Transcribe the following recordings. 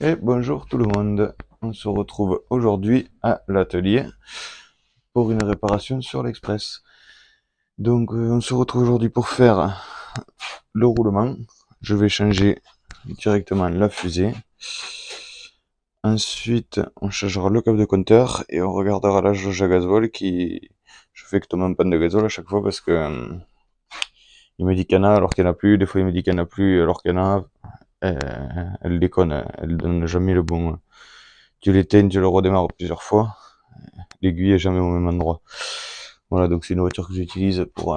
Et bonjour tout le monde, on se retrouve aujourd'hui à l'atelier pour une réparation sur l'Express. Donc on se retrouve aujourd'hui pour faire le roulement. Je vais changer directement la fusée. Ensuite on changera le câble de compteur et on regardera la jauge à gasoil qui... Je fais que tomber en panne de gasoil à chaque fois parce que il me dit qu'il y en a alors qu'il n'y en a plus, des fois il me dit qu'il n'y en a plus alors qu'il y en a. Elle déconne, elle donne jamais le bon. Tu l'éteins, tu le redémarres plusieurs fois. L'aiguille est jamais au même endroit. Voilà, donc c'est une voiture que j'utilise pour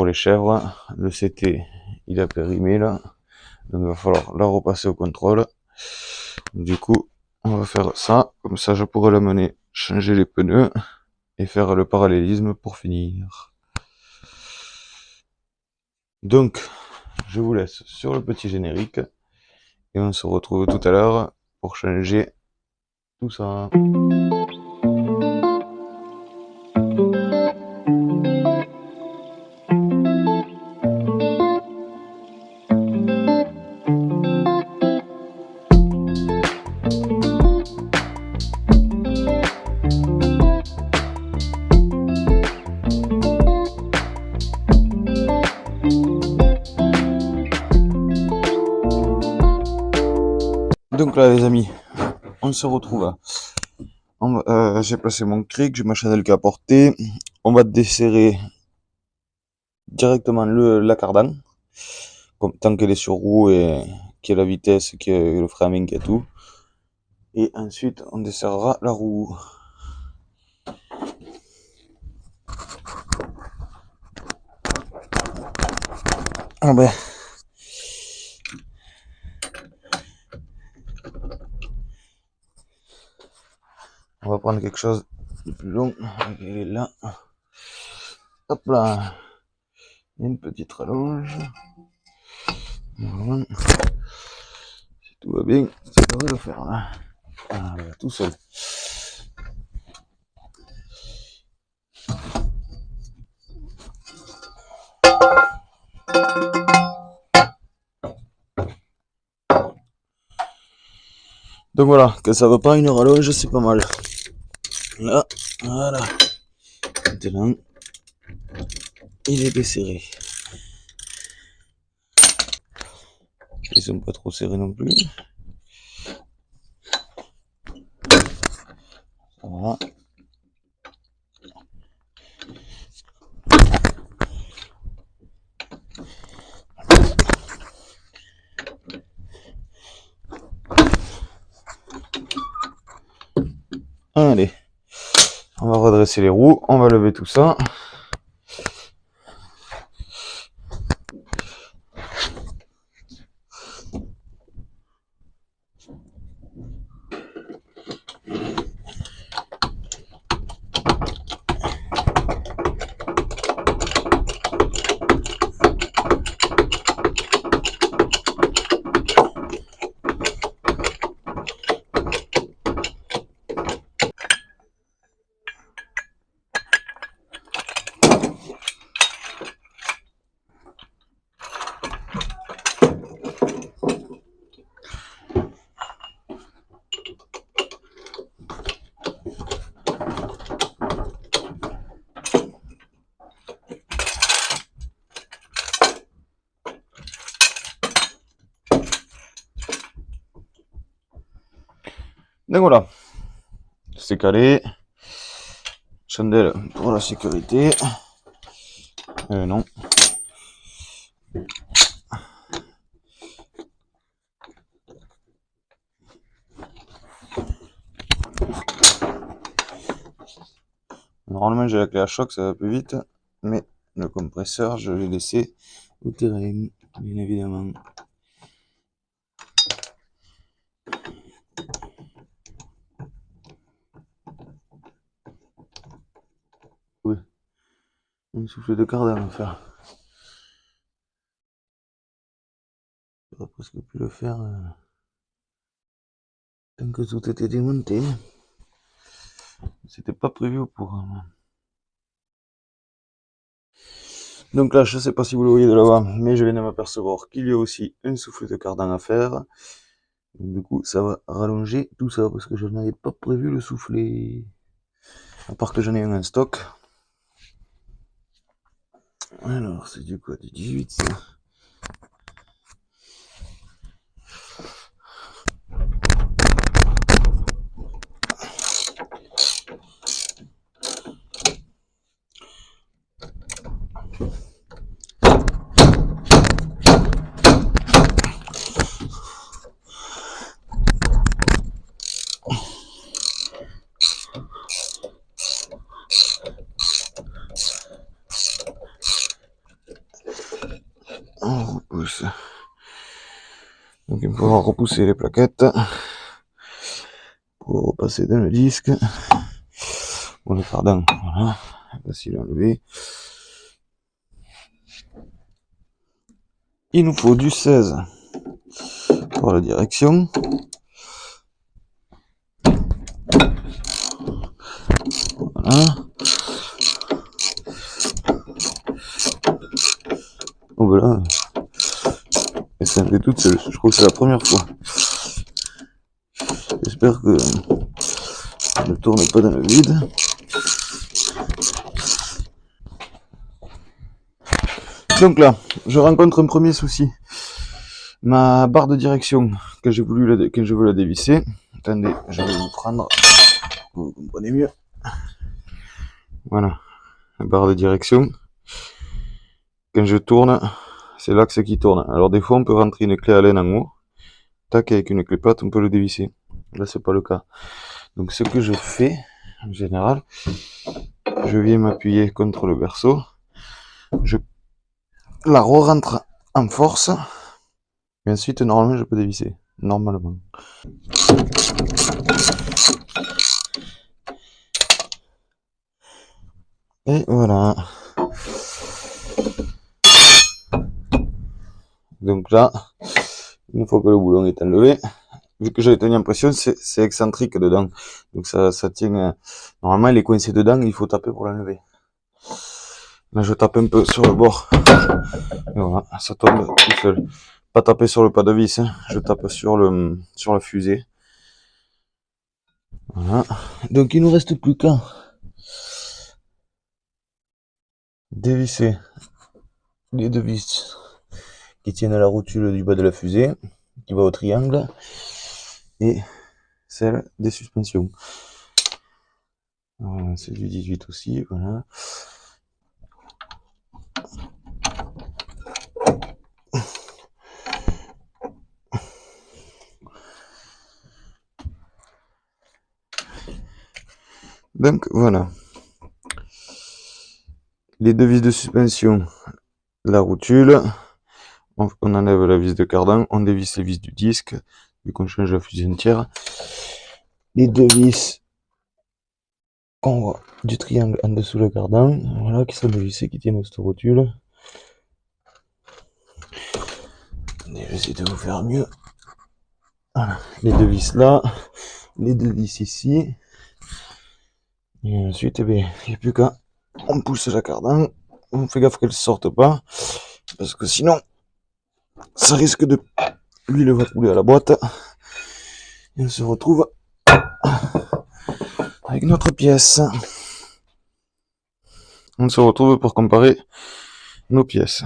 les chèvres. Le CT, il a périmé là. Donc il va falloir la repasser au contrôle. Du coup, on va faire ça. Comme ça, je pourrai l'amener changer les pneus et faire le parallélisme pour finir. Donc, je vous laisse sur le petit générique et on se retrouve tout à l'heure pour changer tout ça. Donc là les amis, on se retrouve. J'ai placé mon cric, j'ai ma chandelle qui a porté. On va desserrer directement la cardan, tant qu'elle est sur roue et qu'il y a la vitesse, qu'il y a le frein à main, qu'il y a tout. Et ensuite on desserrera la roue. Ah ben. On va prendre quelque chose de plus long. Il est là. Hop là. Une petite rallonge. Voilà. Si tout va bien, ça devrait le faire là. Ah, tout seul. Donc voilà, que ça va pas une rallonge, c'est pas mal. Là, voilà. Maintenant, il est desserré. Ils sont pas trop serrés non plus. Ça va. Allez, on va redresser les roues, on va lever tout ça. Donc voilà, c'est calé. Chandelle pour la sécurité. Non. Normalement j'ai la clé à choc, ça va plus vite. Mais le compresseur, je l'ai laissé au terrain, bien évidemment. Oui, un souffle de cardan à faire. J'aurais presque pu le faire tant que tout était démonté. C'était pas prévu au programme. Donc là, je sais pas si vous le voyez de là-bas, mais je viens de m'apercevoir qu'il y a aussi un souffle de cardan à faire. Donc, du coup, ça va rallonger tout ça parce que je n'avais pas prévu le souffler. À part que j'en ai un en stock. Alors, c'est du quoi? Du 18 ça. On repousse. Donc il va falloir repousser les plaquettes pour repasser dans le disque. Bon, le cardan, voilà, facile à enlever. Il nous faut du 16 pour la direction. Voilà. Oh voilà. Et ça me fait toute seule. Je crois que c'est la première fois. J'espère que je ne tourne pas dans le vide. Donc là, je rencontre un premier souci. Ma barre de direction, quand je veux la dévisser. Attendez, je vais vous prendre. Vous comprenez mieux. Voilà. La barre de direction. Quand je tourne, c'est l'axe qui tourne. Alors des fois, on peut rentrer une clé Allen en haut. Tac, avec une clé plate, on peut le dévisser. Là, c'est pas le cas. Donc ce que je fais, en général, je viens m'appuyer contre le berceau. Je la re-rentre en force. Et ensuite, normalement, je peux dévisser. Normalement. Et voilà. Donc là, une fois que le boulon est enlevé, vu que j'avais tenu en pression, c'est excentrique dedans. Donc ça tient... normalement, il est coincé dedans, il faut taper pour l'enlever. Là, je tape un peu sur le bord. Et voilà, ça tombe tout seul. Pas taper sur le pas de vis, hein. Je tape sur la fusée. Voilà. Donc il nous reste plus qu'à dévisser les deux vis qui tiennent à la routule du bas de la fusée, qui va au triangle, et celle des suspensions. Voilà, c'est du 18 aussi, voilà. Donc voilà. Les deux vis de suspension, la routule, on enlève la vis de cardan, on dévisse les vis du disque, vu qu'on change la fusée entière. Les deux vis qu'on voit du triangle en dessous le cardan, voilà, qui sont dévissées, qui tiennent à cette rotule. Attendez, je vais essayer de vous faire mieux. Voilà, les deux vis là, les deux vis ici. Et ensuite, eh bien, il n'y a plus qu'à, on pousse la cardan, on fait gaffe qu'elle ne sorte pas, parce que sinon, ça risque de... L'huile va couler à la boîte. Et on se retrouve avec notre pièce. On se retrouve pour comparer nos pièces.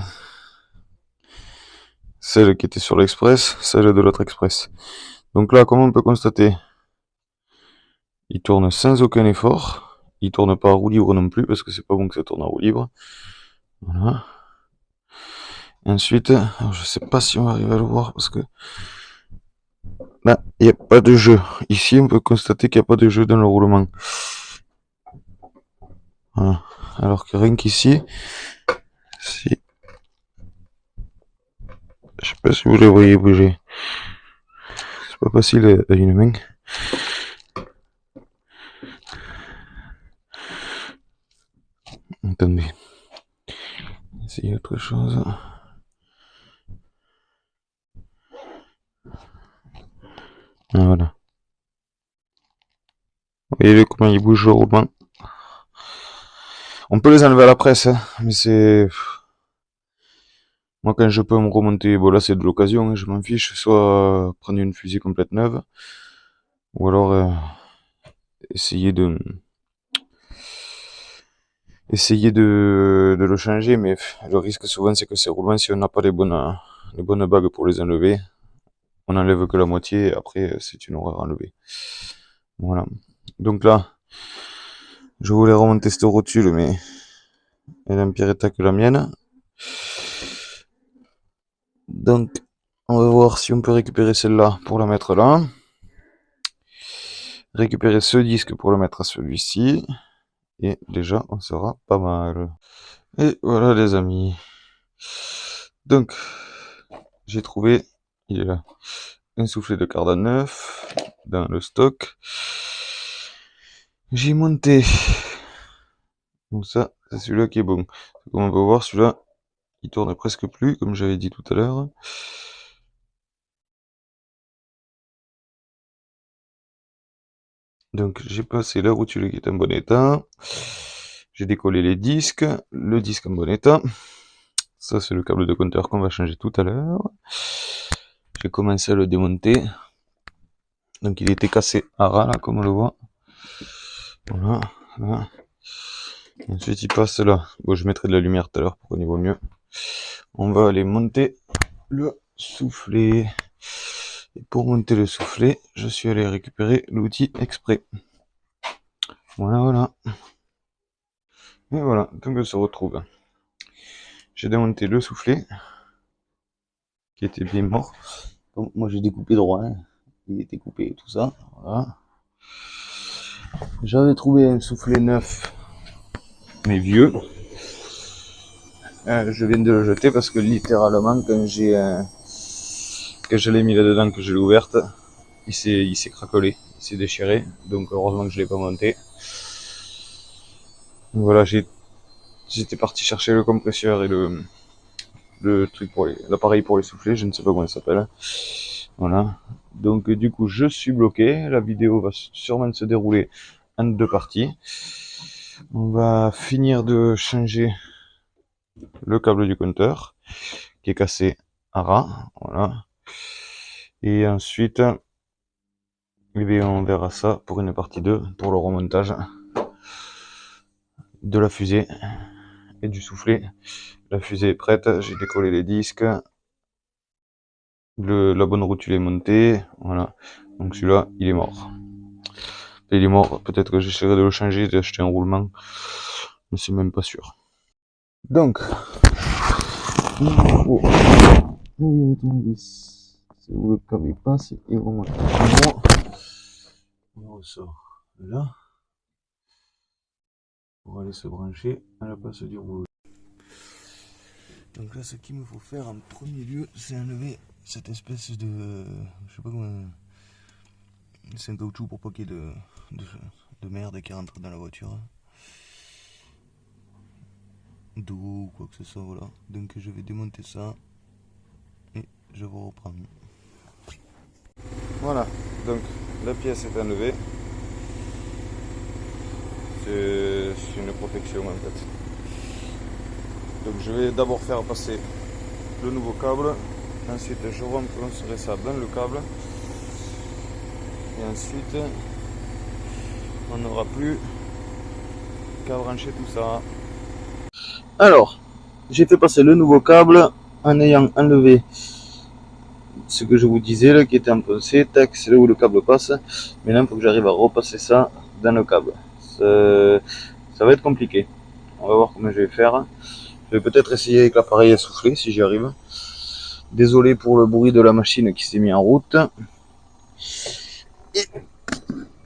Celle qui était sur l'Express, celle de l'autre Express. Donc là, comme on peut constater, il tourne sans aucun effort. Il tourne pas à roue libre non plus, parce que c'est pas bon que ça tourne à roue libre. Voilà. Ensuite, alors je sais pas si on va arriver à le voir, parce que là, il n'y a pas de jeu. Ici, on peut constater qu'il n'y a pas de jeu dans le roulement. Voilà. Alors que rien qu'ici, si... Je sais pas si vous les voyez bouger. C'est pas facile à une main. Attendez. Essayez autre chose. Ah, voilà. Vous voyez comment il bouge au roulement. On peut les enlever à la presse, hein, mais c'est... Moi, quand je peux me remonter, bon là c'est de l'occasion, hein, je m'en fiche, soit prendre une fusée complète neuve, ou alors essayer de de le changer, mais le risque souvent c'est que ces roulements, si on n'a pas les bonnes bagues pour les enlever, on enlève que la moitié, et après c'est une horreur à enlever. Voilà. Donc là, je voulais remonter cette rotule, mais elle est en pire état que la mienne. Donc, on va voir si on peut récupérer celle-là pour la mettre là. Récupérer ce disque pour le mettre à celui-ci. Et déjà, on sera pas mal. Et voilà les amis. Donc, j'ai trouvé, il est là, un soufflet de cardan neuf dans le stock. J'ai monté. Donc ça, c'est celui-là qui est bon. Comme on peut voir, celui-là, il tourne presque plus, comme j'avais dit tout à l'heure. Donc j'ai passé la rotule qui est en bon état. J'ai décollé les disques, le disque en bon état. Ça c'est le câble de compteur qu'on va changer tout à l'heure. J'ai commencé à le démonter. Donc il était cassé à ras là, comme on le voit. Voilà, voilà. Ensuite il passe là. Bon, je mettrai de la lumière tout à l'heure pour qu'on y voit mieux. On va aller monter le soufflet. Et pour monter le soufflet, je suis allé récupérer l'outil exprès. Voilà, voilà. Et voilà, donc on se retrouve. J'ai démonté le soufflet, qui était bien mort. Donc, moi j'ai découpé droit, hein. Il était coupé et tout ça. Voilà. J'avais trouvé un soufflet neuf, mais vieux. Je viens de le jeter parce que littéralement, quand que je l'ai mis là-dedans, que je l'ai ouverte, il s'est craquelé, il s'est déchiré. Donc heureusement que je l'ai pas monté. Voilà, j'étais parti chercher le compresseur et le truc pour l'appareil pour les soufflets, je ne sais pas comment ça s'appelle. Voilà. Donc du coup, je suis bloqué. La vidéo va sûrement se dérouler en deux parties. On va finir de changer le câble du compteur qui est cassé à ras. Voilà. Et ensuite, eh bien, on verra ça pour une partie 2, pour le remontage de la fusée et du soufflet. La fusée est prête, j'ai décollé les disques. La bonne rotule est montée. Voilà. Donc celui-là, il est mort. Il est mort. Peut-être que j'essaierai de le changer, d'acheter un roulement. Mais c'est même pas sûr. Donc, il faut le tournevis. C'est où le câble passe et remonte. On ressort là pour aller se brancher à la place du rouleau. Donc là, ce qu'il me faut faire en premier lieu, c'est enlever cette espèce de, je sais pas comment, c'est un caoutchouc pour pas qu'il y ait de merde qui rentre dans la voiture, d'eau ou quoi que ce soit, voilà. Donc je vais démonter ça et je vous reprends. Voilà, donc la pièce est enlevée. C'est une protection en fait. Donc je vais d'abord faire passer le nouveau câble, ensuite je replancerai ça dans le câble et ensuite on n'aura plus qu'à brancher tout ça. Alors, j'ai fait passer le nouveau câble en ayant enlevé ce que je vous disais là qui était enfoncé, tac, c'est là où le câble passe. Maintenant il faut que j'arrive à repasser ça dans le câble. Ça va être compliqué. On va voir comment je vais faire. Je vais peut-être essayer avec l'appareil à souffler si j'y arrive. Désolé pour le bruit de la machine qui s'est mis en route. Et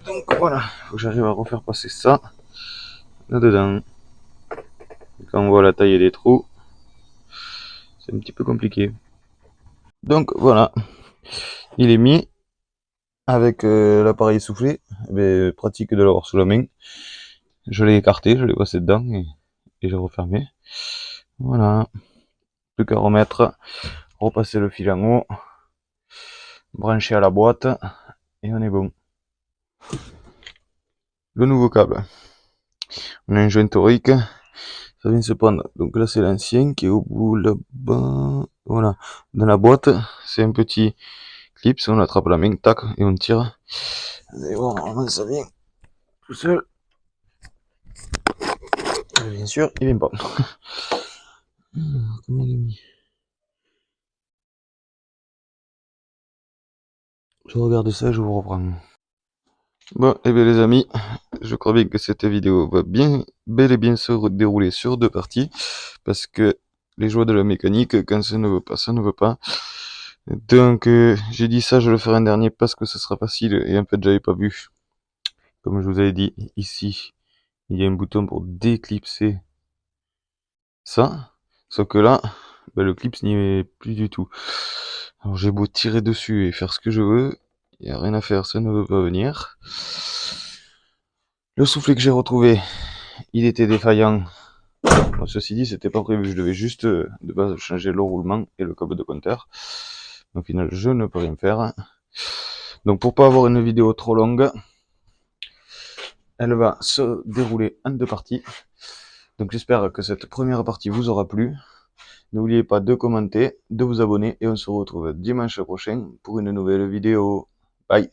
donc voilà, il faut que j'arrive à refaire passer ça là-dedans. Quand on voit la taille des trous, c'est un petit peu compliqué. Donc voilà, il est mis avec l'appareil soufflé. Mais pratique de l'avoir sous la main. Je l'ai écarté, je l'ai passé dedans et j'ai refermé. Voilà, plus qu'à remettre, repasser le fil en haut, brancher à la boîte et on est bon. Le nouveau câble. On a un joint torique. ça vient se prendre. Donc là, c'est l'ancien qui est au bout là-bas. Voilà. Dans la boîte, c'est un petit clip. On attrape la main, tac, et on tire. Et bon, normalement, ça vient tout seul. Et bien sûr, il vient pas. Comment il est mis? Je regarde ça, je vous reprends. Bon, et bien les amis, je crois bien que cette vidéo va bel et bien se dérouler sur 2 parties, parce que les joies de la mécanique, quand ça ne veut pas, ça ne veut pas. Donc, j'ai dit ça, je le ferai un dernier parce que ce sera facile, et en fait, j'avais pas vu. Comme je vous avais dit, ici, il y a un bouton pour déclipser ça, sauf que là, bah, le clip n'y est plus du tout. Alors j'ai beau tirer dessus et faire ce que je veux, il n'y a rien à faire, ça ne veut pas venir. Le soufflet que j'ai retrouvé, il était défaillant. Bon, ceci dit, c'était pas prévu, je devais juste de base changer le roulement et le câble de compteur. Au final, je ne peux rien faire. Donc pour pas avoir une vidéo trop longue, elle va se dérouler en 2 parties. Donc j'espère que cette première partie vous aura plu. N'oubliez pas de commenter, de vous abonner et on se retrouve dimanche prochain pour une nouvelle vidéo. Bye!